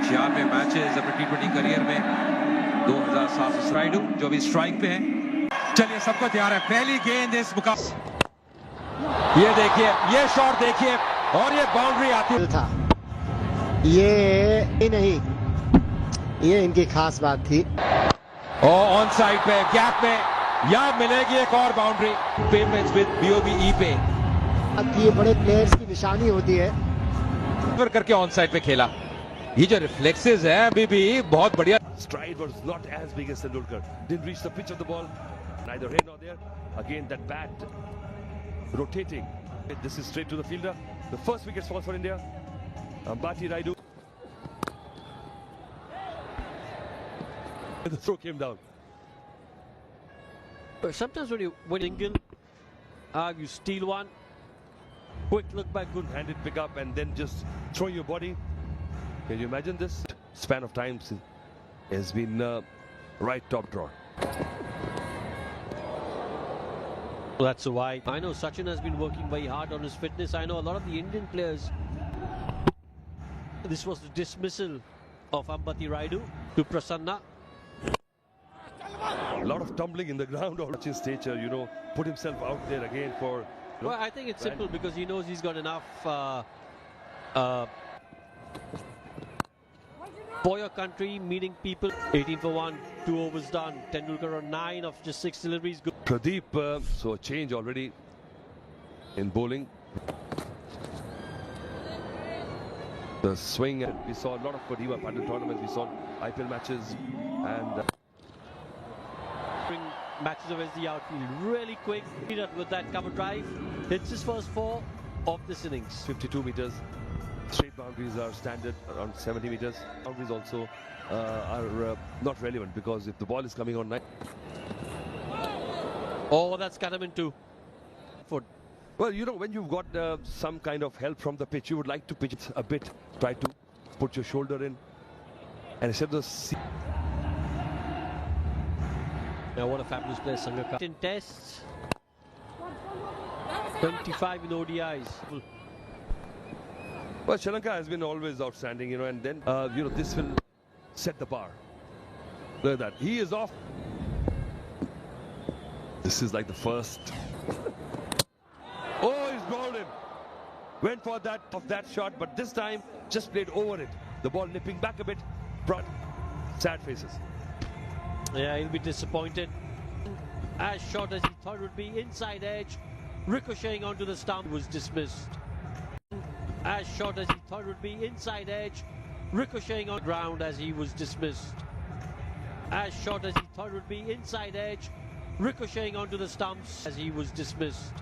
96 matches अपने टी20 career में, 2700 राइडू जो भी स्ट्राइक पे है। चलिए सबको तैयार है, पहली गेंद इस मुकाबले। ये देखिए, ये शॉट देखिए और ये बाउंड्री आती था। ये नहीं, ये इनकी खास बात थी। और ऑन साइड पे गैप में या मिलेगी एक और बाउंड्री। पेमेंट्स विद बीओबी पे ये बड़े प्लेयर्स की निशानी होती है। करके ऑन साइड पे खेला। ये जो रिफ्लेक्सेस है अभी भी बहुत बढ़िया। Stride was not as big as Tendulkar. Didn't reach the pitch of the ball. Neither here nor there. Again that bat rotating. This is straight to the fielder. The first wicket falls for India. Ambati Rayudu. The throw came down. But sometimes when you single, you steal one. Quick look back, good Handed pick up and then just throw your body. Can you imagine this? Span of time has been right top draw. That's why I know Sachin has been working very hard on his fitness. I know a lot of the Indian players. This was the dismissal of Ambati Rayudu to Prasanna. A lot of tumbling in the ground. Sachin's stature, you know, put himself out there again for. Well, I think it's simple because he knows he's got enough for your country, meeting people. 18 for 1, 2 overs done. Tendulkar on 9 of just 6 deliveries. Good. Pradeep, so a change already in bowling. The swing, we saw a lot of Kodiva Paddle tournaments, we saw IPL matches and matches against the outfield really quick. With that cover drive, hits his first 4 of this innings. 52 meters. Straight boundaries are standard around 70 meters. Boundaries also are not relevant because if the ball is coming on 9. Oh, that's cut him in 2. Well, you know, when you've got some kind of help from the pitch, you would like to pitch it a bit, try to put your shoulder in, and instead of the. Now, what a fabulous player, Sangakkara. In tests, 25 in ODIs. Well, Sri Lanka has been always outstanding, you know, and then, you know, this will set the bar. Look at that. He is off. This is like the first. Oh, he's bowled him. Went for that shot, but this time just played over it. The ball nipping back a bit, brought sad faces. Yeah, he'll be disappointed. As short as he thought it would be, inside edge, ricocheting onto the stump, was dismissed. As short as he thought it would be, inside edge, ricocheting on the ground as he was dismissed. As short as he thought it would be, inside edge, ricocheting onto the stumps as he was dismissed.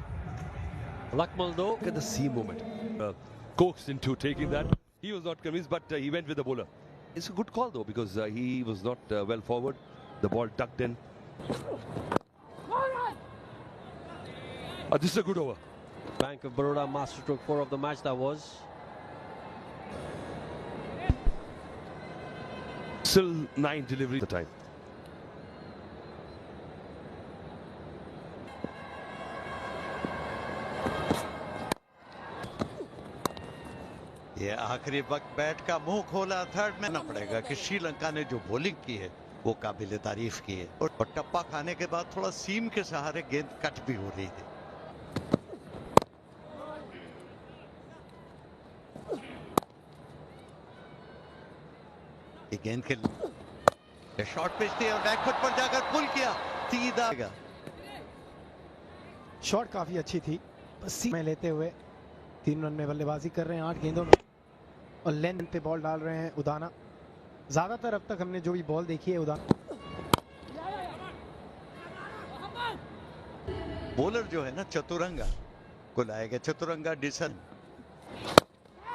Lakmal though. Look at the seam movement. Coaxed into taking that. He was not convinced, but he went with the bowler. It's a good call though because he was not well forward. The ball tucked in. This is a good over. Bank of Baroda masterstroke 4 of the match that was. Still 9 deliveries at the time. ये आखिरी वक्त bat का मुंह खोला third में ना पड़ेगा कि श्रीलंका ने जो बॉलिंग की है वो काबिल तारीफ की है और टप्पा खाने के बाद थोड़ा सीम के सहारे गेंद कट भी हो रही थी। ये गेंद के शॉट पिच थी और बैक फुट पर जाकर पुल किया सीधा। शॉट काफी अच्छी थी, बस में लेते हुए 3 रन में बल्लेबाजी कर रहे हैं 8 गेंदों में और लेंथ पे बॉल डाल रहे हैं उदाना। ज्यादातर अब तक हमने जो भी बॉल देखी है उदाना। बॉलर जो है ना चतुरंगा को लाएगा, चतुरंगा डिसन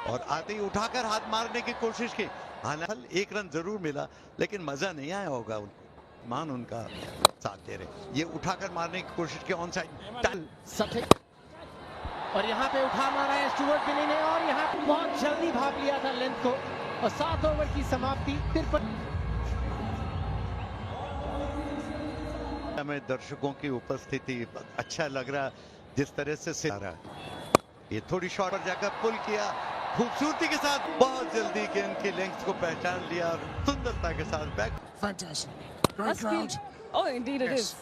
और आते ही उठाकर हाथ मारने की कोशिश की। हालांकि 1 रन जरूर मिला लेकिन मजा नहीं आया होगा उनको। मान उनका साथ दे रहे, ये उठाकर मारने की कोशिश की ऑन साइड और यहाँ पे उठा मारा है स्टुअर्ट बिनी ने और यहाँ पे बहुत जल्दी भाग लिया था लेंथ को और 7 ओवर की समाप्ति। 53 में दर्शकों की उपस्थिति अच्छा लग रहा जिस तरह से ये थोड़ी शॉट पर जाकर पुल किया खूबसूरती के साथ बहुत जल्दी गेंद की लेंथ को पहचान लिया और सुंदरता के साथ back Fantastic. Great Must crowd be, oh, indeed it Yes. is.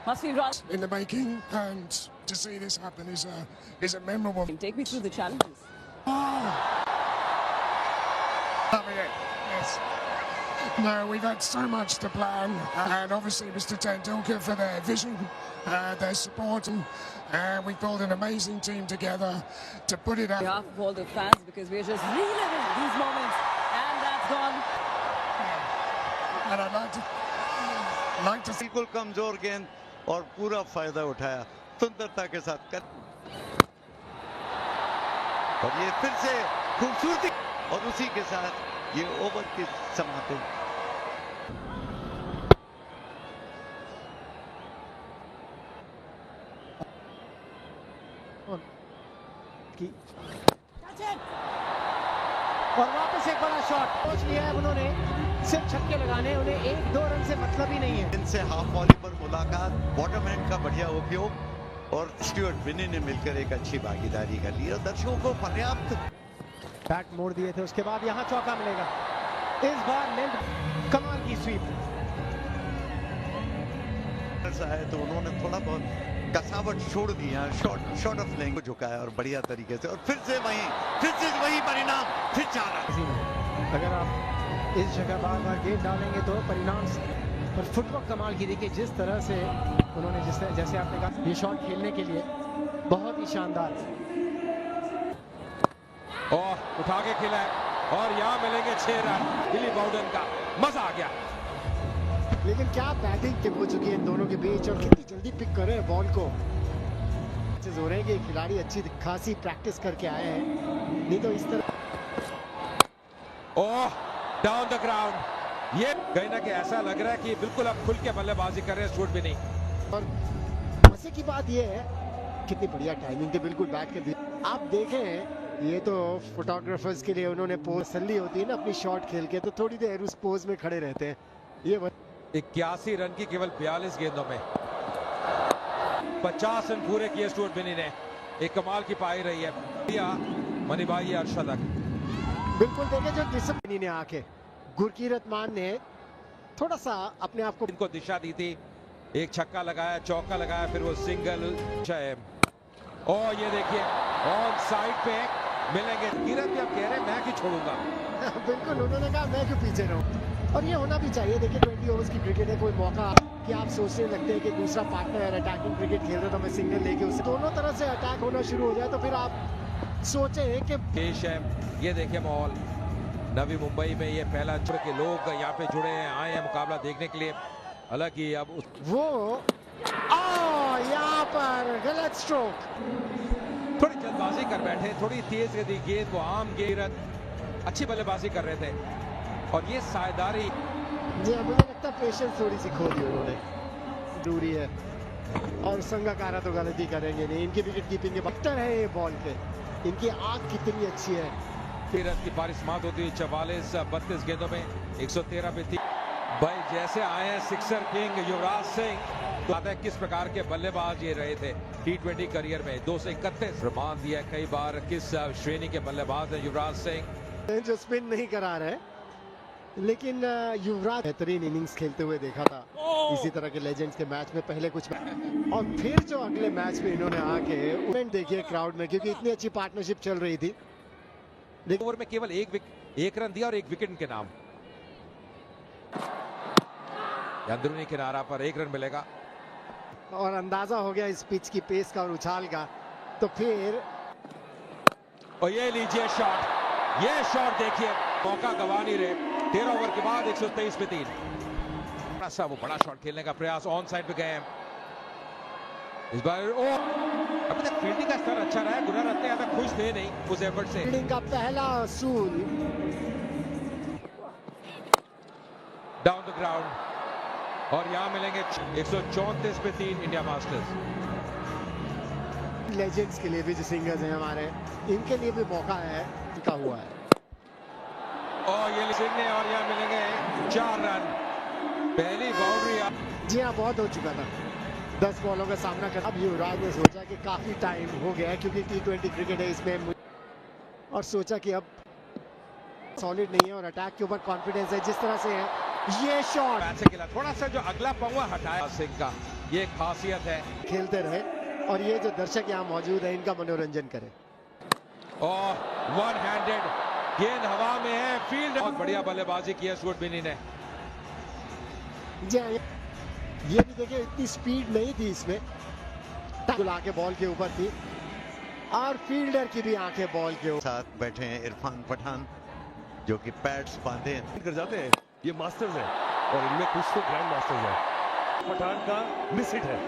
Must be right. in the making, and to see this happen is a memorable. Take me through the challenges. Loving it. Yes. No, we've had so much to plan, and obviously Mr. Tendulkar for their vision, their support, and we pulled an amazing team together to put it On out. behalf of all the fans, because we're just reliving these moments, and that's gone. And I'd like to see. बिल्कुल कमजोर गेंद और पूरा फायदा उठाया सुंदरता के साथ कर और ये फिर से खूबसूरती और उसी के साथ ये ओवर की समाप्ति की और वापस एक बड़ा शॉट सोच लिया है उन्होंने, सिर्फ छक्के लगाने, उन्हें 1-2 रन से मतलब ही नहीं है। इनसे हाफ वॉली पर मुलाकात, बॉटम हैंड का बढ़िया उपयोग और स्टुअर्ट विनी ने मिलकर एक अच्छी भागीदारी कर ली और दर्शकों को पर्याप्त बैट मोड़ दिए थे, उसके बाद यहाँ चौका मिलेगा। इस बार लेंथ कमाल की स्वीप है तो उन्होंने थोड़ा बहुत कसावट छोड़ दिया, शॉर्ट ऑफ लेंथ को झुकाया और बढ़िया तरीके से और फिर से वही परिणाम फिर 4 रन। अगर आप इस जगह बार बार गेंद डालेंगे तो परिणाम पर फुटवर्क कमाल की देखिए, जिस तरह से उन्होंने जैसे आपने कहा ये शॉट खेलने के लिए बहुत ही शानदार और उठा के खेला है और यहाँ मिलेंगे 6 रन बिली बाउडन का। मजा आ गया। लेकिन क्या बैटिंग टिप हो चुकी है इन दोनों के बीच और कितनी जल्दी पिक कर रहे हैं बॉल को। हो रहे हैं कि खिलाड़ी अच्छी खासी प्रैक्टिस करके आए हैं, नहीं तो इस तरह ओह डाउन द ग्राउंड। ये कहीं ना कहीं ऐसा लग रहा है कि बिल्कुल अब खुल के बल्लेबाजी कर रहे हैं स्टुअर्ट विनी। और मजे की बात ये है कितनी बढ़िया टाइमिंग थी बिल्कुल बैट के बीच। आप देखें ये तो फोटोग्राफर्स के लिए उन्होंने पोज तसल्ली होती है ना अपनी शॉट खेल के, तो थोड़ी देर उस पोज में खड़े रहते हैं। ये 81 रन की केवल 42 गेंदों में 50 रन पूरे किए स्टुअर्ट विनी ने। एक कमाल की पाई रही है मनीभाई अर्शदक। बिल्कुल देखे जो डिसिप्लिन ने आके गुरकीरत मान ने थोड़ा सा अपने आप को इनको दिशा दी थी, एक छक्का लगाया, चौका लगाया, फिर वो सिंगल। और ये देखिए ऑन साइड पे मिलेंगे। किरत भी अब कह रहे हैं मैं क्यों छोड़ूंगा। बिल्कुल उन्होंने कहा मैं क्यों पीछे रहूं, और ये होना भी चाहिए। देखिए 20 ओवर्स की क्रिकेट है, कोई मौका कि आप सोचने लगते हैं कि दूसरा पार्टनर अटैकिंग क्रिकेट खेल रहा है तो मैं सिंगल लेके उससे दोनों तरफ से अटैक होना शुरू हो जाए तो फिर आप सोचें कि पेश है। ये देखिए माहौल नवी मुंबई में, ये पहला के लोग यहाँ पे जुड़े हैं, आए हैं मुकाबला देखने के लिए। हालांकि अब वो यहाँ पर गलत स्ट्रोक, थोड़ी जल्दबाजी कर बैठे, थोड़ी तेज गति गेंद, वो आम गेंद, अच्छी बल्लेबाजी कर रहे थे और ये साझेदारी जी मुझे लगता है पेशेंस थोड़ी सी खो दी उन्होंने, दूरी है और संगाकारा तो गलती करेंगे नहीं। इनकी विकेट कीपिंग के बख्तर है ये बॉल के, इनकी आंख कितनी अच्छी है। रन की पारी समाप्त होती हुई 44-32 गेंदों में 113 पे थी। भाई जैसे आए हैं सिक्सर किंग युवराज सिंह, तो आता है किस प्रकार के बल्लेबाज ये रहे थे T20 करियर में। 231 प्रमाण दिया कई बार किस श्रेणी के बल्लेबाज हैं युवराज सिंह। जो स्पिन नहीं करा रहे, लेकिन युवराज बेहतरीन इनिंग्स खेलते हुए देखा था इसी तरह के लेजेंड्स के मैच में पहले कुछ, और फिर जो अगले मैच में इन्होंने आके मूवमेंट देखिए क्राउड में, क्योंकि इतनी अच्छी पार्टनरशिप चल रही थी। ओवर में केवल एक रन दिया और 1 विकेट के नाम। अंदरूनी किनारा पर 1 रन मिलेगा और अंदाजा हो गया इस पिच की पेस का और उछाल का, तो फिर और ये लीजिए शॉट, ये शॉट देखिए, मौका गवा नहीं रहे। 13 ओवर के बाद 123 पे 3। सा वो बड़ा शॉट खेलने का प्रयास, ऑन साइड पे गए इस बार। अभी तक फील्डिंग का स्तर अच्छा रहा है, गुरर रत्ने ज्यादा खुश थे नहीं उस एफर्ट से। फील्डिंग का पहला असूल डाउन द ग्राउंड और यहाँ मिलेंगे 134 पे 3 इंडिया मास्टर्स। लेजेंड्स के लिए भी जो सिंगर्स हैं हमारे, इनके लिए भी मौका है, इनका हुआ है। और ये सिंह ने और यहाँ मिलेंगे 4 रन। पहली बाउंड्री जी हाँ, बहुत हो चुका था 10 बॉलों का सामना कर। अब युवराज ने सोचा कि काफी टाइम हो गया है, क्योंकि T20 क्रिकेट है, इसमें और सोचा कि अब सॉलिड नहीं है और अटैक के ऊपर कॉन्फिडेंस है जिस तरह से है। ये शॉट बैट से खेला, थोड़ा सा जो अगला पौवा हटाया सिंह का, ये खासियत है। खेलते रहे और ये जो दर्शक यहाँ मौजूद है इनका मनोरंजन करें। और वन हैंडेड गेंद हवा में है, फील्ड बहुत बढ़िया बल्लेबाजी की है सूट बिनी ने। जी हाँ, ये भी देखिए इतनी स्पीड नहीं थी इसमें, आंखें बॉल के ऊपर थी और फील्डर की भी आंखें बॉल के ऊपर। साथ बैठे हैं इरफान पठान जो कि पैड्स बांधे कर जाते हैं। ये मास्टर्स है और इनमें कुछ तो ग्रैंड मास्टर्स है। पठान का मिस हिट है,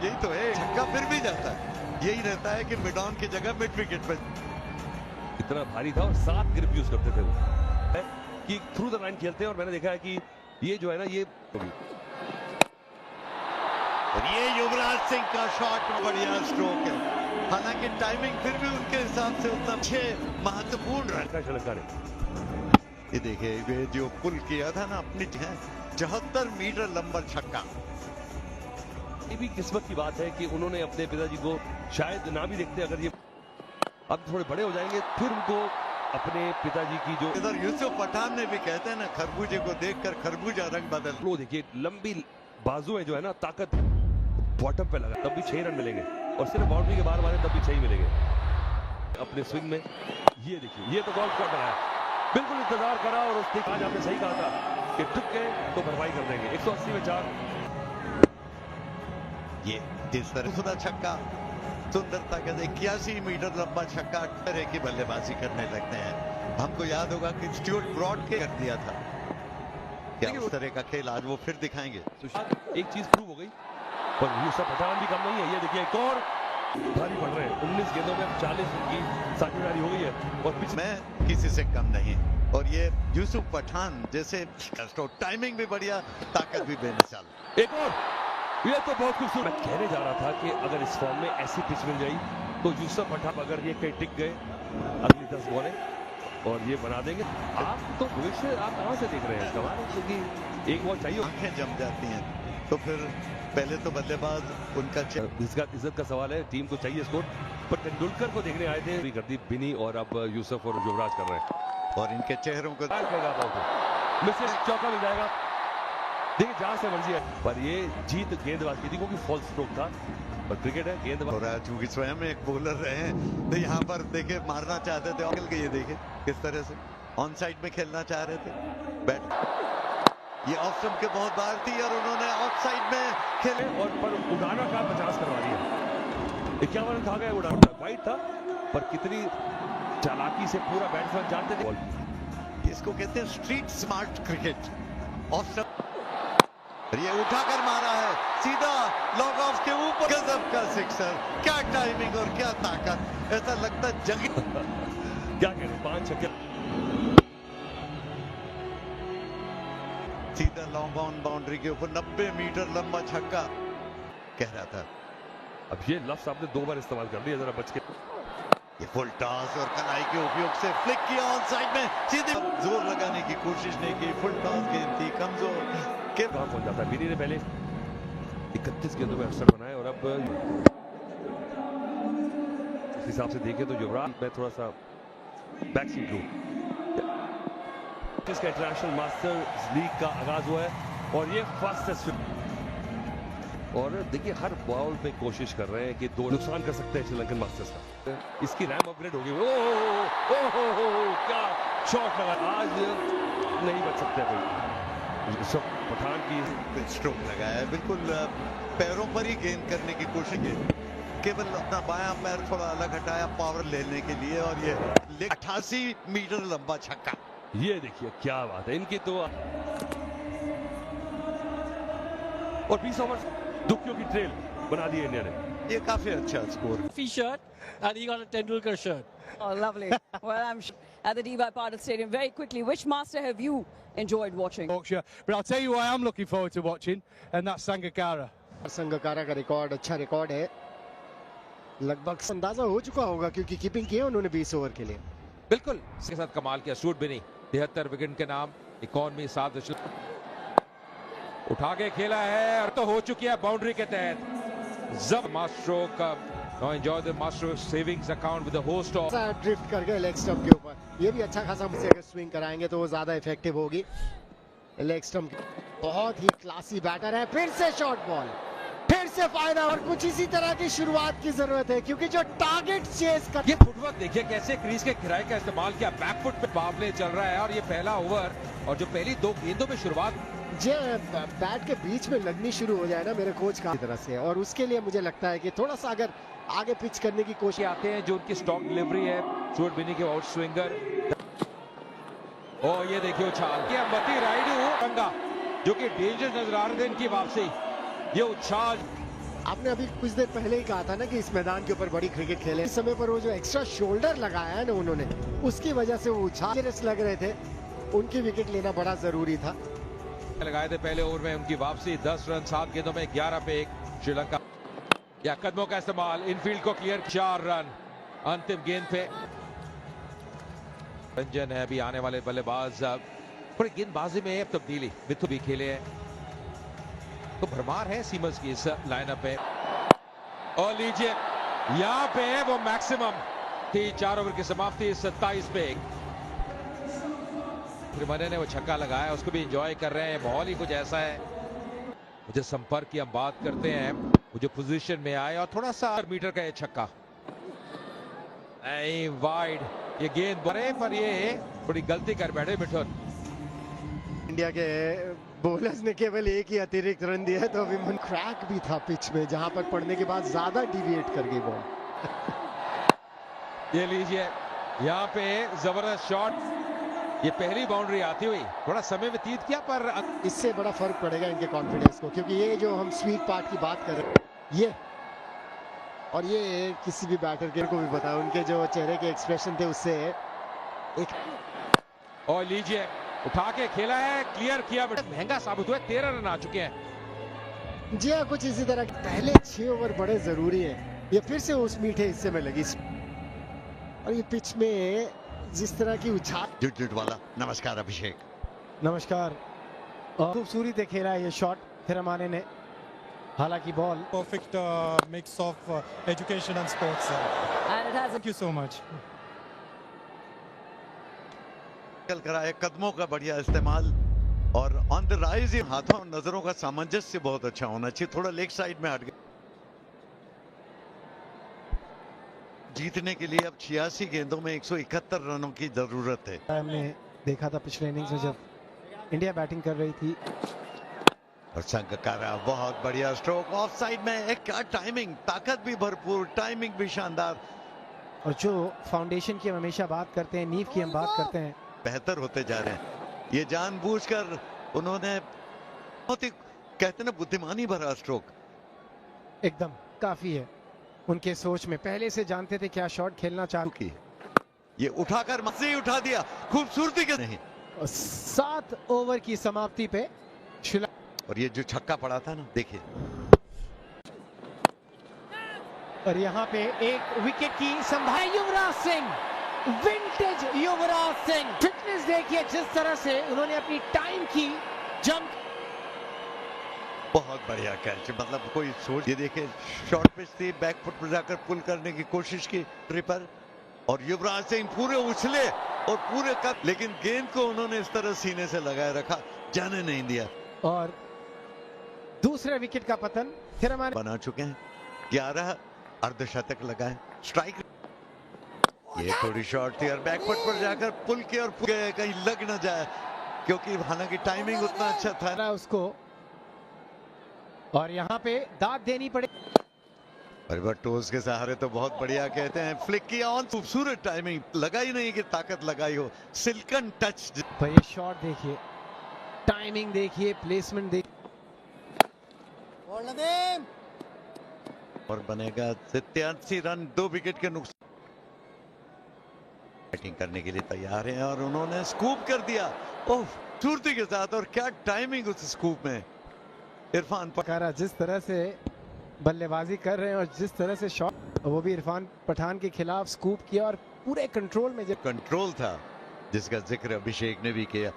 यही तो है, छक्का फिर भी जाता है। यही रहता है कि मिड ऑन की जगह मिड विकेट पर इतना भारी था और 7 ग्रिप यूज करते थे वो, कि थ्रू द लाइन खेलते हैं। और मैंने देखा है कि ये जो है ना, ये युवराज सिंह का शॉट बढ़िया स्ट्रोक है, हालांकि टाइमिंग फिर भी उनके हिसाब से उतना महत्वपूर्ण रहा। ये देखिए ये जो पुल किया था ना अपनी 74 मीटर लंबा छक्का। ये भी किस्मत की बात है कि उन्होंने अपने पिताजी को शायद ना भी देखते, अगर ये अब थोड़े बड़े हो जाएंगे फिर उनको अपने पिताजी की जो इधर यूसुफ पठान ने भी कहते हैं ना, खरबूजे को देखकर खरबूजा रंग बदल। वो देखिए लंबी बाजू है जो है ना, ताकत बॉटम पे लगा तब भी 6 रन मिलेंगे और सिर्फ बाउंड्री के बाहर मारे तब भी 6 ही मिलेंगे अपने स्विंग में। ये देखिए ये तो गोल्फ शॉट बनाया, बिल्कुल इंतजार करा और उसने आज आपने सही कहा था कि टुक गए तो भरपाई कर देंगे। 180 में 4। ये इस तरह खुदा छक्का सुंदरता के 81 मीटर लंबा छक्का तरह की बल्लेबाजी करने लगते हैं। हमको याद होगा कि स्टुअर्ट ब्रॉड के कर दिया था, क्या उस तरह का खेल आज वो फिर दिखाएंगे। एक चीज प्रूव हो गई, पर यूसुफ पठान भी कम नहीं है। ये देखिए एक और भारी पड़ रहे हैं, 19 गेंदों में 40 रन की साझेदारी हो गई है और पिच मैं किसी से कम नहीं। और ये यूसुफ पठान जैसे टाइमिंग भी बढ़िया, ताकत भी बेमिसाल। एक और, ये तो बहुत खूबसूरत। मैं कहने जा रहा था कि अगर इस फॉर्म में ऐसी पिच मिल जाए तो यूसुफ पठान अगर ये कहीं टिक गए अगली 10 बॉलें और ये बना देंगे। आप तो भविष्य आप कहां से देख रहे हैं? कमाल है, क्योंकि एक बॉल चाहिए, आंखें जम जाती हैं तो फिर पहले तो बल्लेबाज उनका इज्जत का सवाल है, टीम को चाहिए स्कोर। पर तेंदुलकर को देखने आए थे, गर्दीप बिनी और अब यूसुफ और युवराज कर रहे हैं और इनके चेहरों को मिसेस चौका मिल जाएगा। देखिए जहां से मर्जी है, पर ये जीत गेंदबाज की थी क्योंकि फॉल्स स्ट्रोक था। पर क्रिकेट है, गेंदबाज हो रहा है, चूंकि स्वयं एक बॉलर रहे हैं तो यहाँ पर देखे मारना चाहते थे और ये देखे किस तरह से ऑन साइड में खेलना चाह रहे थे। बैट ये ऑफ स्टंप के बहुत बाहर थी और उन्होंने ऑफ साइड में खेले और पर उड़ाना का 50 करवा दिया। 51 रन खा गए, उड़ाना वाइट था, पर कितनी चालाकी से पूरा बैट्समैन जानते थे। इसको कहते हैं street smart cricket. Off stump ये उठाकर मारा है सीधा लॉग ऑफ के ऊपर, गजब का सिक्सर। क्या टाइमिंग और क्या ताकत, ऐसा लगता है जंगी। क्या करें, 5 छक्के सीधा लॉन्ग ऑन बाउंड्री के ऊपर 90 मीटर लंबा छक्का कह रहा था। अब ये लफ्ज आपने 2 बार इस्तेमाल कर दिया, जरा बच के। ये फुल टॉस और कलाई के उपयोग से फ्लिक किया ऑन साइड में, सीधे जोर लगाने की कोशिश नहीं की। फुल टॉस गेंद थी, कमजोर के कहां पहुंच जाता है। बिनी ने पहले 31 गेंदों में 68 बनाए और अब इस हिसाब से देखें तो युवराज में थोड़ा सा बैक सीट लूं। इसका इंटरनेशनल मास्टर्स लीग का आगाज हुआ है और ये फास्टेस्ट। और देखिए हर बॉल पे कोशिश कर रहे हैं कि 2 नुकसान कर सकते हैं श्रीलंकन मास्टर्स का। इसकी रैम अपग्रेड होगी। ओह क्या शॉट लगा, आज नहीं बच सकते कोई। सब पठान की स्ट्रोक लगाया है, बिल्कुल पैरों पर ही गेंद करने की कोशिश की, केवल अपना बायां पैर थोड़ा अलग हटाया पावर लेने के लिए और ये 88 मीटर लंबा छक्का। ये देखिए क्या बात है इनकी तो। और 20 ओवर दुखियों की ट्रेल बना दी इंडिया ने। ये काफी अच्छा score. Shirt and he got a Tendulkar shirt. Oh, lovely. Well, I'm at the DY Patil Stadium. Very quickly, which master have you enjoyed watching? Yorkshire. But I'll tell you who I am looking forward to watching, and that's Sangakkara. Sangakkara का record अच्छा record है, लगभग अंदाजा हो चुका होगा क्योंकि keeping की है उन्होंने 20 ओवर के लिए। बिल्कुल इसके साथ कमाल किया सूट बिनी। 73 विकेट के नाम, इकॉनमी 7 उठा के खेला है और तो हो चुकी है बाउंड्री के तहत। जब मास्ट्रो का Now enjoy the master savings account with the host of. Drift कर गए लेग स्टंप के ऊपर। ये भी अच्छा खासा मुझसे अगर स्विंग कराएंगे तो वो ज्यादा इफेक्टिव होगी। लेग स्टंप बहुत ही क्लासी बैटर है। फिर से शॉर्ट बॉल, फिर से फायदा और कुछ इसी तरह की शुरुआत की जरूरत है क्योंकि जो टारगेट चेस कर ये फुटवर्क देखिए कैसे क्रीज के किराए का इस्तेमाल किया। बैकफुट पे मुकाबले चल रहा है और ये पहला ओवर और जो पहली 2 गेंदों में शुरुआत जे बैट के बीच में लगनी शुरू हो जाए ना मेरे कोच का तरह से, और उसके लिए मुझे लगता है कि थोड़ा सा अगर आगे पिच करने की कोशिश आते हैं जो उनकी स्टॉक डिलीवरी है। स्टुअर्ट बिनी के आउट स्विंगर। और ये देखिए उछाल ये अंबती रायडू रंगा जो कि डेंजर नजर आ रहे थे इनकी वापसी। ये उछाल आपने अभी कुछ देर पहले ही कहा था ना कि इस मैदान के ऊपर बड़ी क्रिकेट खेले। इस समय पर वो जो एक्स्ट्रा शोल्डर लगाया है ना उन्होंने, उसकी वजह से वो उछाल लग रहे थे। उनकी विकेट लेना बड़ा जरूरी था। लगाए थे पहले ओवर में उनकी वापसी। 10 रन 7 गेंदों में 11 पे 1 श्रीलंका। या कदमों का इस्तेमाल इनफील्ड को क्लियर 4 रन अंतिम गेंद पे। रंजन है अभी आने वाले बल्लेबाज। पर गेंदबाजी में अब तब्दीली मिथु भी खेले हैं तो भरमार है सीमर्स की इस लाइनअप पे। और लीजिए यहाँ पे वो मैक्सिमम थी। 4 ओवर की समाप्ति 27 पे 1। त्रिमने ने वो छक्का लगाया, उसको भी एंजॉय कर रहे हैं। माहौल ही कुछ ऐसा है। मुझे संपर्क की हम बात करते हैं, वो जो पोजीशन में आए और थोड़ा सा मीटर का ये छक्का नहीं वाइड। ये गेंद बड़े पर ये बड़ी गलती कर बैठे मिठुन। इंडिया के बॉलर्स ने केवल एक ही अतिरिक्त रन दिया है तो अभी मन क्रैक भी था पिच में, जहां पर पड़ने के बाद ज्यादा डिविएट कर गई बॉल। ये लीजिए यहाँ पे जबरदस्त शॉट। ये पहली बाउंड्री आती हुई थोड़ा समय व्यतीत किया पर इससे बड़ा फर्क पड़ेगा इनके कॉन्फिडेंस को, क्योंकि ये जो हम स्वीट पार्ट की बात कर रहे हैं ये और ये किसी भी बैटर के को भी पता है, उनके जो चेहरे के एक्सप्रेशन थे उससे एक। और लीजिए उठा के खेला है, क्लियर किया बट महंगा साबित हुआ। 13 रन आ चुके हैं। जी हाँ, कुछ इसी तरह। पहले 6 ओवर बड़े जरूरी है। ये फिर से उस मीठे हिस्से में लगी और ये पिच में जिस तरह की उछाल। जुट वाला नमस्कार अभिषेक। नमस्कार। खूबसूरती से खेला है ये शॉट थिरमाने ने। हालांकि ball Perfect mix of education and sports. And it has Thank you so much. कल कराए कदमों का बढ़िया इस्तेमाल और ऑन द राइज। हाथों और नजरों का सामंजस्य बहुत अच्छा होना चाहिए। थोड़ा लेग साइड में हट गए। जीतने के लिए अब 86 गेंदों में 171 रनों की जरूरत है। हमने देखा था पिछले इनिंग्स में जब इंडिया बैटिंग कर रही थी। और संगकारा बहुत बढ़िया स्ट्रोक ऑफ साइड में। एक क्या टाइमिंग, ताकत भी भरपूर, टाइमिंग भी शानदार। और जो फाउंडेशन की हम हमेशा बात करते हैं, नींव की हम बात करते हैं, बेहतर होते जा रहे हैं। ये जानबूझकर उन्होंने बहुत ही कहते हैं ना बुद्धिमानी भरा स्ट्रोक। एकदम काफी है उनके सोच में। पहले से जानते थे क्या शॉट खेलना चाहते। ये उठाकर मजे उठा दिया खूबसूरती के नहीं। 7 ओवर की समाप्ति पे और ये जो छक्का पड़ा था ना देखिए। और यहाँ पे एक विकेट की संभावना। युवराज सिंह, विंटेज युवराज सिंह। फिटनेस देखिए जिस तरह से उन्होंने अपनी टाइम की जंप। बहुत बढ़िया कैच, मतलब कोई सोच। ये देखिए शॉर्ट पिच थी, बैक फुट पर जाकर पुल करने की कोशिश की ट्रिपर। और युवराज सिंह पूरे उछले और पूरे कप, लेकिन गेंद को उन्होंने इस तरह सीने से लगाए रखा, जाने नहीं दिया। और दूसरे विकेट का पतन थिरमाने बना चुके हैं। 11 अर्धशतक लगाए, स्ट्राइक। ये थोड़ी शॉर्ट थी और बैक फुट पर जाकर पुल के और कहीं लग ना जाए, क्योंकि हालांकि टाइमिंग उतना अच्छा था उसको। और यहाँ पे दाद देनी पड़े। और टोज के सहारे तो बहुत बढ़िया कहते हैं। फ्लिक किया ऑन, खूबसूरत टाइमिंग, लगाई नहीं कि ताकत लगाई हो, सिल्कन टच। पर ये शॉट देखिए, टाइमिंग देखिए, प्लेसमेंट देखिए। और बनेगा 87 रन, 2 विकेट के नुकसान। बैटिंग करने के लिए तैयार हैं और उन्होंने स्कूप कर दिया ओह खूबसूरती के साथ। और क्या टाइमिंग उस स्कूप में। इरफान पकारा जिस तरह से बल्लेबाजी कर रहे हैं और जिस तरह से शॉट, वो भी इरफान पठान के खिलाफ स्कूप किया और पूरे कंट्रोल में। जब कंट्रोल था जिसका जिक्र अभिषेक ने भी किया।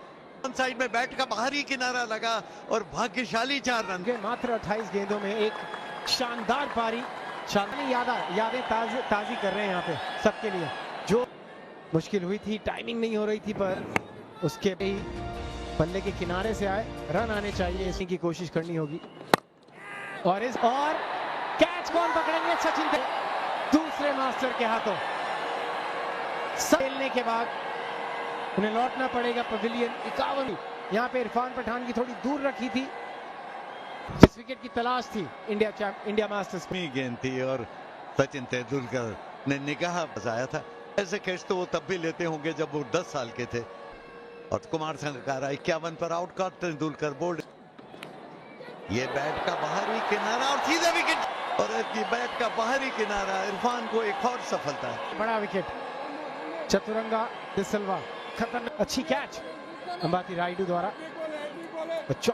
साइड में बैट का बाहरी किनारा लगा और भाग्यशाली 4 रन के। मात्र 28 गेंदों में एक शानदार पारी यादें ताज़ी कर रहे हैं यहाँ पे सबके लिए। जो मुश्किल हुई थी, टाइमिंग नहीं हो रही थी, पर उसके भी बल्ले के किनारे से आए, रन आने चाहिए, इसी की कोशिश करनी होगी। और कैच कौन पकड़ेंगे? सचिन दूसरे मास्टर के हाथों। खेलने के बाद उन्हें लौटना पड़ेगा पवेलियन। 51 यहाँ पे इरफान पठान की थोड़ी दूर रखी थी, जिस विकेट की तलाश थी इंडिया मास्टर्स में गेंद थी और सचिन तेंदुलकर ने निगाह बजाया था। ऐसे कैच तो वो तब भी लेते होंगे जब वो 10 साल के थे। और कुमार संगकारा 51 पर आउट का तेंदुलकर बोल्ड। ये बैट का बाहरी किनारा और सीधा विकेट, और ये बैट का बाहरी किनारा इरफान को एक और सफलता है। बड़ा विकेट चतुरंगा डिसिल्वा, खतरनाक अच्छी कैच अंबाती रायडू द्वारा।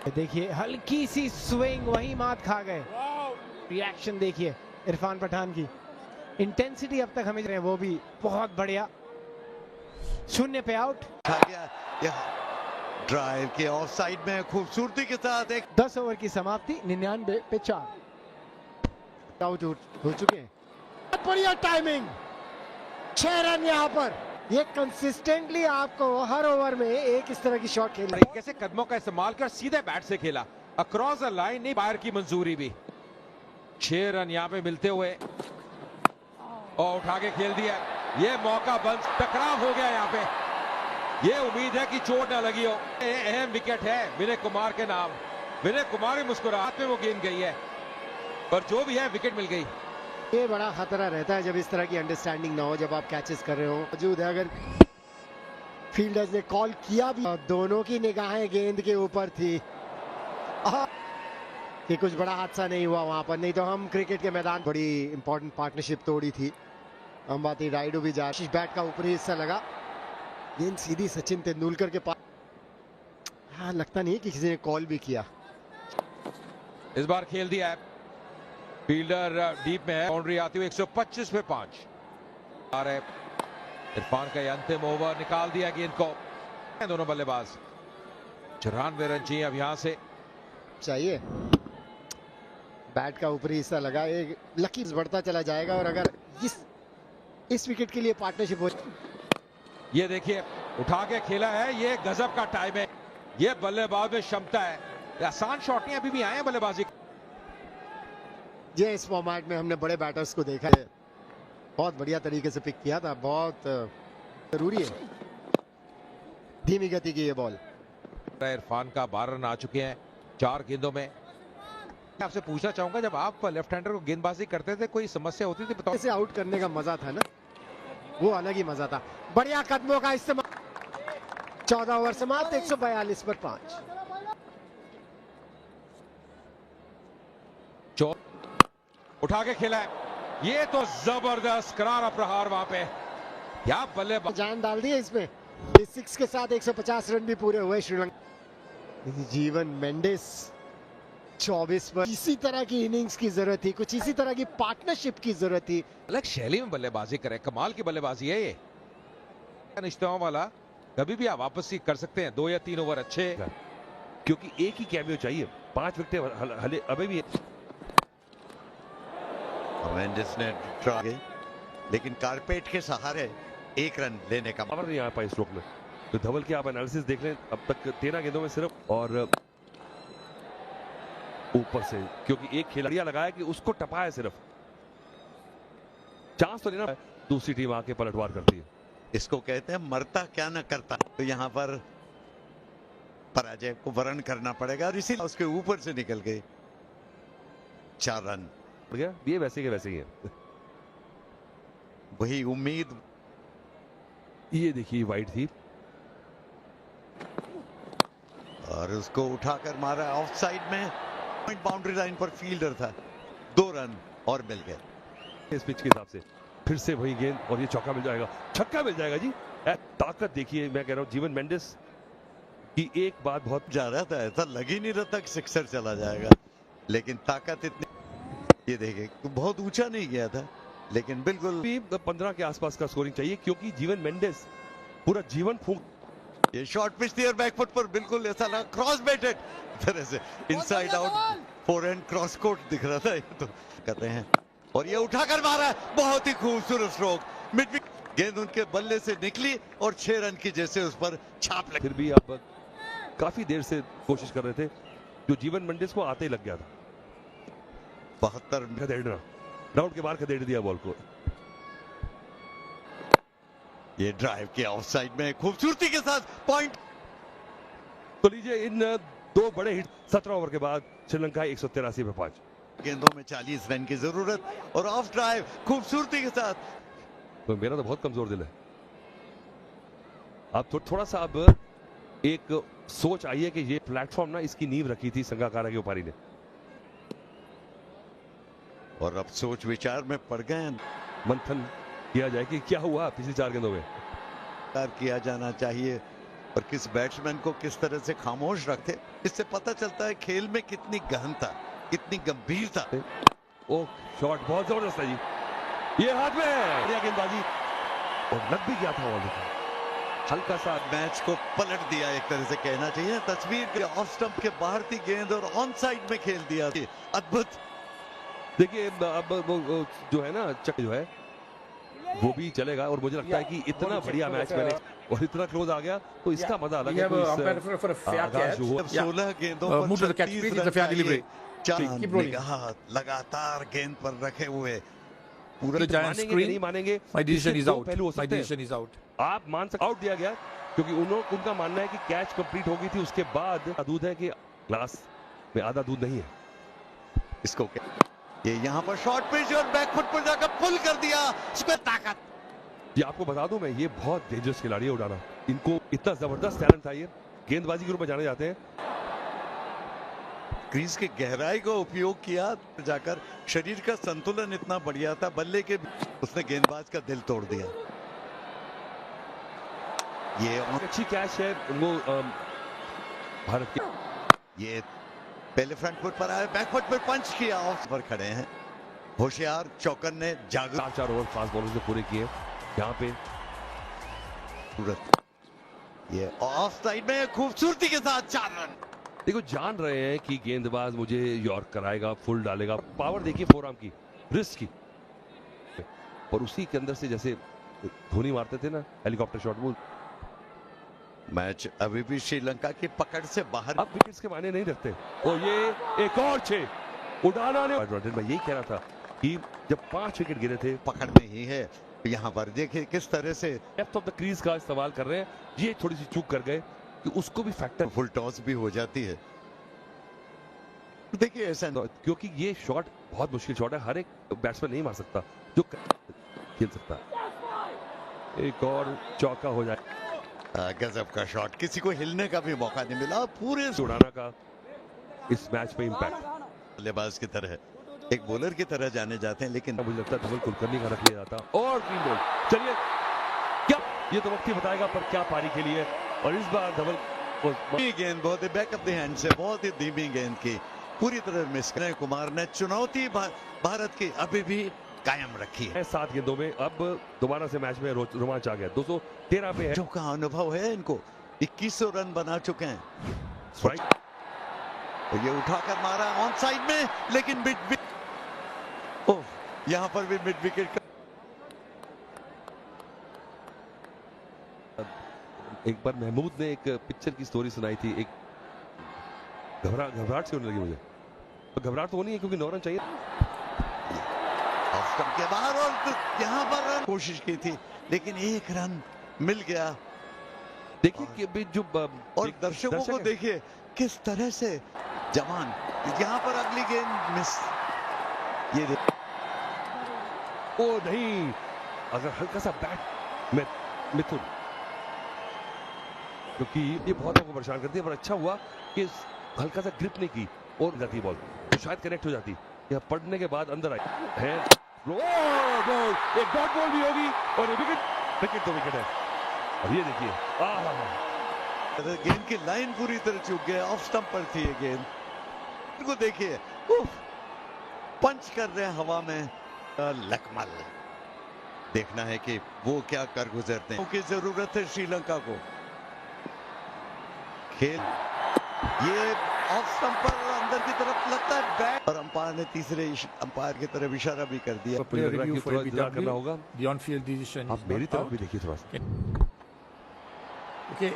देखिए हल्की सी स्विंग, वही मात खा गए। रिएक्शन देखिए इरफान पठान की, इंटेंसिटी अब तक हमें वो भी बहुत बढ़िया। 0 पे आउट ड्राइव के ऑफ साइड में खूबसूरती के साथ एक 10 ओवर की समाप्ति, 99 पे 4 आउट हो चुके हैं। बढ़िया टाइमिंग, 6 रन यहाँ पर। ये कंसिस्टेंटली आपको हर ओवर में एक इस तरह की शॉट खेल रही है। कैसे कदमों का इस्तेमाल कर सीधे बैट से खेला, अक्रॉस द लाइन, नहीं बाहर की मंजूरी भी। 6 रन यहाँ पे मिलते हुए और उठा के खेल दिया। ये मौका बंद, टकराव हो गया यहाँ पे। ये उम्मीद है कि चोट ना लगी हो। अहम विकेट है विनय कुमार के नाम। विनय कुमार की मुस्कुराहट में वो गेंद गई है, पर जो भी है विकेट मिल गई। ये बड़ा खतरा रहता है जब इस तरह की अंडरस्टैंडिंग ना हो, जब आप कैचेस कर रहे हो। मौजूद है, अगर फील्डर्स ने कॉल किया भी, दोनों की निगाहें गेंद के ऊपर थी कि कुछ बड़ा हादसा नहीं हुआ वहां पर। नहीं तो हम क्रिकेट के मैदान बड़ी इंपॉर्टेंट पार्टनरशिप तोड़ी थी। अंबाती रायडू भी जा, बैट का ऊपरी हिस्सा लगा, गेंद सीधी सचिन तेंदुलकर के पास। हाँ, लगता नहीं कि किसी ने कॉल भी किया। इस बार खेल दिया है, फील्डर डीप में है, बाउंड्री आती हुई 125 पे 5 आ रहे। इरफान का अंतिम ओवर, निकाल दिया गेंद को दोनों बल्लेबाज। 94 रन चाहिए अब यहां से चाहिए। बैट का ऊपरी हिस्सा लगा, एक लकी बढ़ता चला जाएगा। और अगर इस विकेट के लिए पार्टनरशिप हो, ये देखिए उठा के खेला है, ये गजब का टाइम है। ये बल्लेबाज में क्षमता है, आसान शॉट नहीं अभी भी आए हैं बल्लेबाजी। ये इस फॉर्मेट में हमने बड़े बैटर्स को देखा है, बहुत बढ़िया तरीके से पिक किया था। बहुत जरूरी है धीमी गति की ये बॉल। इरफान का 12 रन आ चुके हैं 4 गेंदों में। आपसे पूछना चाहूंगा, जब आप लेफ्ट हैंडर को गेंदबाजी करते थे कोई समस्या होती थी? बताओ। ऐसे आउट करने का मजा था ना, वो अलग ही मजा था। बढ़िया कदमों का इस्तेमाल। 14 ओवर समाप्त, 142 पर 5। उठा के खेला है, ये तो जबरदस्त करारा प्रहार वहां पे। क्या बल्लेबाज, जान डाल दी है इसमें। इस 6 के साथ 150 रन भी पूरे हुए श्रीलंका। जीवन मेंडिस 24 पर। इसी तरह की इनिंग्स की जरूरत थी, कुछ इसी तरह की पार्टनरशिप की जरूरत थी। अलग शैली में बल्लेबाजी करे, कमाल की बल्लेबाजी है ये। निश्चितों वाला कभी भी आप वापसी कर सकते हैं। 2 या 3 ओवर अच्छे, क्योंकि एक ही कैमियो चाहिए। 5 विकेट अभी भी। मेंडिस ने ट्राई, लेकिन कारपेट के सहारे 1 रन लेने का पावर नहीं आ पाया स्ट्रोक में। तो धवल की आप एनालिसिस देख लें, अब तक 13 गेंदों में सिर्फ, और ऊपर से क्योंकि एक खिलाड़ी लगाया कि उसको टपाया सिर्फ। चांस तो लेना, दूसरी टीम आके पलटवार करती है। इसको कहते हैं मरता क्या न करता। तो यहाँ पर पराजय को वरण करना पड़ेगा, और इसी उसके ऊपर से निकल गए 4 रन। गया ये वैसे के वैसे ही है। वही उम्मीद। ये देखिए वाइड थी और उसको उठाकर मारा ऑफ साइड में, बाउंड्री लाइन पर फील्डर था। 2 रन और मिल गए इस पिच के हिसाब से। फिर से वही गेंद, और ये चौका मिल जाएगा, छक्का मिल जाएगा जी। ताकत देखिए, मैं कह रहा हूं जीवन मेंडिस की एक बात बहुत जा रहा था, ऐसा लग ही नहीं रहा था कि सिक्सर चला जाएगा, लेकिन ताकत इतनी। ये देखिए बहुत ऊंचा नहीं गया था, लेकिन बिल्कुल 15 के आसपास का स्कोरिंग चाहिए, क्योंकि जीवन मेंडिस पूरा जीवन फूंक। ये शॉर्ट पिच थी और बैकफुट पर बिल्कुल ऐसा लगा क्रॉस बेटेड तरह से, inside out forehand cross court दिख रहा था। ये तो कहते हैं और ये उठाकर मारा है, बहुत ही खूबसूरत स्ट्रोक। मिड विकेट, गेंद उनके बल्ले से निकली और 6 रन की जैसे उस पर छाप लगी। फिर भी अब काफी देर से कोशिश कर रहे थे, जो जीवन मेंडिस को आते ही लग गया था। 72 खदेड़ना, राउंड के बाहर खदेड़ दिया बॉल को। ये ड्राइव किया ऑफ साइड में खूबसूरती के साथ पॉइंट। तो लीजिए इन 2 बड़े हिट 17 ओवर के बाद श्रीलंका 183 पे 5। गेंदों में 40 रन की जरूरत और ऑफ ड्राइव खूबसूरती के साथ। तो मेरा तो बहुत कमजोर दिल है। अब थोड़ा सा अब एक सोच आई है कि ये प्लेटफॉर्म ना, इसकी नींव रखी थी संगाकारा के उपारी ने, और अब सोच विचार में पड़ गए। मंथन किया जाए कि क्या हुआ पिछली 4 गेंदों में। किया जाना चाहिए और किस बैट्समैन को किस तरह से खामोश रखते, इससे पता चलता है खेल में कितनी गहनता, कितनी गंभीरता। ओ शॉट बहुत जबरदस्त है जी, ये हाथ में है गेंदबाजी और लग भी गया था बॉल। हल्का सा मैच को पलट दिया एक तरह से कहना चाहिए। तस्वीर ऑफ स्टंप के बाहर थी गेंद और ऑन साइड में खेल दिया, अद्भुत। देखिए अब वो जो है ना चक जो है वो भी चलेगा और मुझे लगता है कि इतना बढ़िया मैच मैंने और इतना क्लोज आ गया तो इसका मजा अलग है। 16 गेंदों पर लगातार गेंद पर रखे हुए पूरा नहीं मानेंगे। आप मान सकते आउट दिया गया क्योंकि उनका मानना है कि कैच कंप्लीट हो गई थी, उसके बाद दूध है कि ग्लास में आधा दूध नहीं है। इसको ये यहाँ पर शॉर्ट पिच और बैकफुट पर जाकर पुल कर दिया, उसमें ताकत। ये आपको बता दूं मैं, ये बहुत डेंजरस खिलाड़ी है उड़ाना, इनको इतना जबरदस्त टैलेंट था। ये गेंदबाजी के रूप में जाने जाते हैं। क्रीज की गहराई को उपयोग किया, जाकर शरीर का संतुलन इतना बढ़िया था, बल्ले के उसने गेंदबाज का दिल तोड़ दिया। ये अच्छी कैच है वो भारत की। ये पहले फ्रंट फुट पर आया, बैक फुट पर पंच किया, ऑफ पर खड़े हैं होशियार चौकर ने। 4 ओवर फास्ट बॉलर्स ने पूरे किए यहाँ पे। ये ऑफ साइड में खूबसूरती के साथ 4 रन। देखो जान रहे हैं कि गेंदबाज मुझे यॉर्क कराएगा, फुल डालेगा। पावर देखिए फोरआर्म की, रिस्क की, और उसी के अंदर से जैसे धोनी मारते थे ना हेलीकॉप्टर शॉट, वो मैच अभी भी श्रीलंका की पकड़ से बाहर। अब विकेट्स के मायने नहीं रखते। और ये एक और 6 उड़ाना ने। मैं यही कह रहा था कि जब 5 विकेट गिरे थे, पकड़ में ही है। यहाँ पर देखिए किस तरह से डेप्थ ऑफ द क्रीज का इस्तेमाल कर रहे हैं। ये थोड़ी सी चूक कर गए कि उसको भी फैक्टर। फुल टॉस भी हो जाती है। देखिए ऐसा क्योंकि ये शॉट बहुत मुश्किल शॉट है, हर एक बैट्समैन नहीं मार सकता जो खेल सकता है। एक और चौका हो जाए। गजब का शॉट, किसी को हिलने का भी मौका नहीं मिला। पूरे उड़ाना का इस मैच में इंपैक्ट बल्लेबाज की तरह, एक बॉलर की तरह जाने जाते हैं, लेकिन मुझे लगता है धवल कुलकर्णी का रख लिया जाता और ग्रीन बॉल। चलिए क्या ये तो वक्त ही बताएगा, पर क्या पारी खेली है। और इस बार धवल गेंद बहुत ही बैक ऑफ द हैंड से, बहुत ही धीमी गेंद की, पूरी तरह मिस। कुमार ने चुनौती भारत की अभी भी कायम रखी है। 7 गेंदों में अब दोबारा से मैच में रोमांच आ गया। 213 पे है। जो का अनुभव है इनको, 2100 रन बना चुके हैं। स्ट्राइक, ये उठाकर मारा ऑन साइड में, लेकिन मिड यहाँ पर भी मिड विकेट का। एक बार महमूद ने एक पिक्चर की स्टोरी सुनाई थी, एक घबराहट से होने लगी मुझे। तो घबराहट तो नहीं है क्योंकि 9 रन चाहिए ऑफ स्टंप के बाहर, और यहाँ पर रन कोशिश की थी लेकिन 1 रन मिल गया। देखिए कि जो और दर्शकों को देखिए किस तरह से जवान, यहाँ पर अगली गेंद मिस। ये ओ नहीं, अगर हल्का सा बैट में मिथुन, क्योंकि ये बहुत लोगों को परेशान करती है, पर अच्छा हुआ कि हल्का सा ग्रिप नहीं की और जाती बॉल तो शायद कनेक्ट हो जाती। यह पड़ने के बाद अंदर आई है, एक डॉट बॉल भी होगी और ये विकेट 2 विकेट है। और ये देखिए गेंद की लाइन पूरी तरह चूक गया, ऑफ स्टंप पर थी ये गेंद। इनको देखिए पंच कर रहे हैं हवा में लकमल। देखना है कि वो क्या कर गुजरते हैं, क्योंकि जरूरत है श्रीलंका को। खेल ये ऑफ स्टंप पर अंदर की तरफ लगता है बैट, और अंपायर ने तीसरे अंपायर की तरफ इशारा भी कर दिया। Player review for करना होगा। ABW. The on-field decision. आप is मेरी not तरफ out. भी देखिए थोड़ा सा। Okay.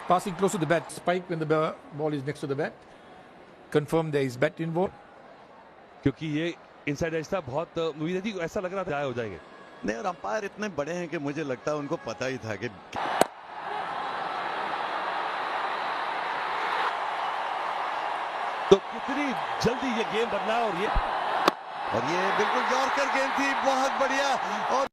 Passing close to the bat. Spike when the ball is next to the bat. Confirm there is bat involved. क्योंकि ये इनसाइड एज था, बहुत उम्मीद थी, ऐसा लग रहा था हो जाएंगे। नहीं, और अंपायर इतने बड़े हैं कि मुझे लगता है उनको पता ही था कि तो कितनी जल्दी ये गेम बदला, और ये बिल्कुल यॉर्कर गेंद थी, बहुत बढ़िया। और